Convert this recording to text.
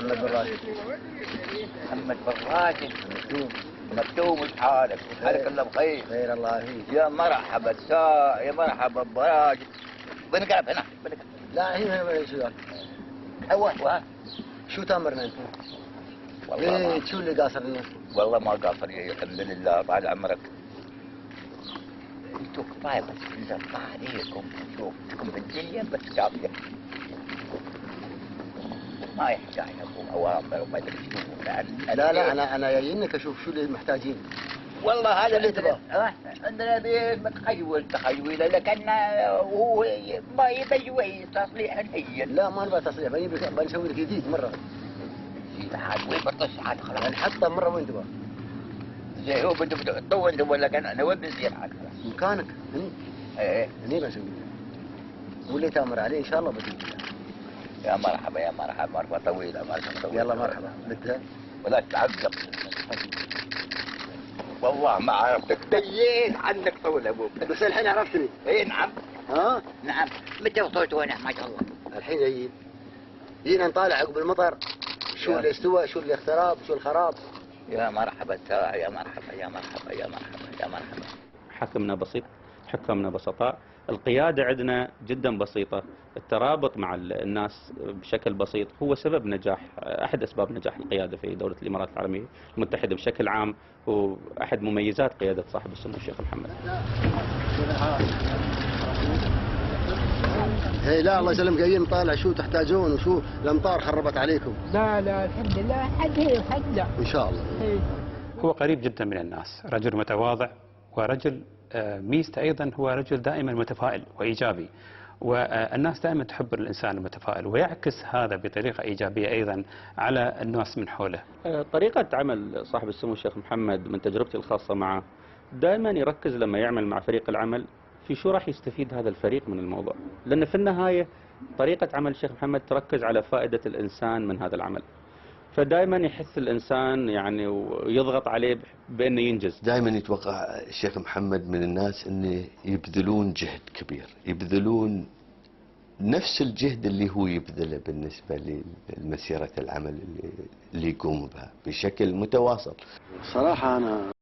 محمد بن راشد. محمد بن راشد. مكتوم. وش حالك؟ حالك الله بخير. خير الله فيك. يا مرحبا يا مرحبا براشد. بنقرب هنا بنقرب. لا هنا شو ذاك؟ ايوه. شو تامرنا انت؟ والله ليه شو اللي قاصرنا؟ والله ما قاصر يا الحمد لله طال عمرك. انتوا كفايه بس نزفع عليكم شوفتكم بالدنيا بس كافيه. ما يحتاج لكم اوامر وما ادري شو. لا انا جايينك اشوف شو اللي محتاجين. والله هذا اللي تبغاه. عندنا بيت متخيل تخيل لكن هو ما يبي شوي تصليح هين. لا ما نبغى تصليح بنسوي لك جديد مره. عاد وين بطش عاد خلاص. نحطه مره وين تبغى؟ زي هو بده تطول انت ولا كان انا وين بنصير عاد خلاص. مكانك هني. ايه هني بنسوي. واللي تامر عليه ان شاء الله بتجي. يا مرحبا يا مرحبا مرحبا طويله مرحبا طويله. يلا مرحبا بدها. ولا تتعقب. والله ما عرفتك ديت عنك طول ابوك. بس الحين عرفتني. اي نعم. ها؟ نعم. متى وصلت وانا ما شاء الله. الحين جايين. جينا نطالع عقب المطر. شو اللي استوى شو اللي اختراب شو الخراب. يا مرحبا ساعة يا مرحبا يا مرحبا يا مرحبا يا مرحبا. حكمنا بسيط، حكامنا بسطاء، القيادة عندنا جدا بسيطة، الترابط مع الناس بشكل بسيط هو سبب نجاح، أحد أسباب نجاح القيادة في دولة الإمارات العربية المتحدة بشكل عام، وأحد مميزات قيادة صاحب السمو الشيخ محمد. هي لا الله يسلمك جايين نطالع شو تحتاجون وشو الأمطار خربت عليكم. لا الحمد لله حد هي وحد لا. إن شاء الله. هو قريب جدا من الناس، رجل متواضع ورجل ميزته أيضا هو رجل دائما متفائل وإيجابي، والناس دائما تحب الإنسان المتفائل ويعكس هذا بطريقة إيجابية أيضا على الناس من حوله. طريقة عمل صاحب السمو الشيخ محمد من تجربتي الخاصة معه دائما يركز لما يعمل مع فريق العمل في شو راح يستفيد هذا الفريق من الموضوع، لأن في النهاية طريقة عمل الشيخ محمد تركز على فائدة الإنسان من هذا العمل، فدائما يحث الإنسان يعني ويضغط عليه بأنه ينجز. دائما يتوقع الشيخ محمد من الناس أنه يبذلون جهد كبير، يبذلون نفس الجهد اللي هو يبذله بالنسبة لمسيرة العمل اللي يقوم بها بشكل متواصل. صراحة أنا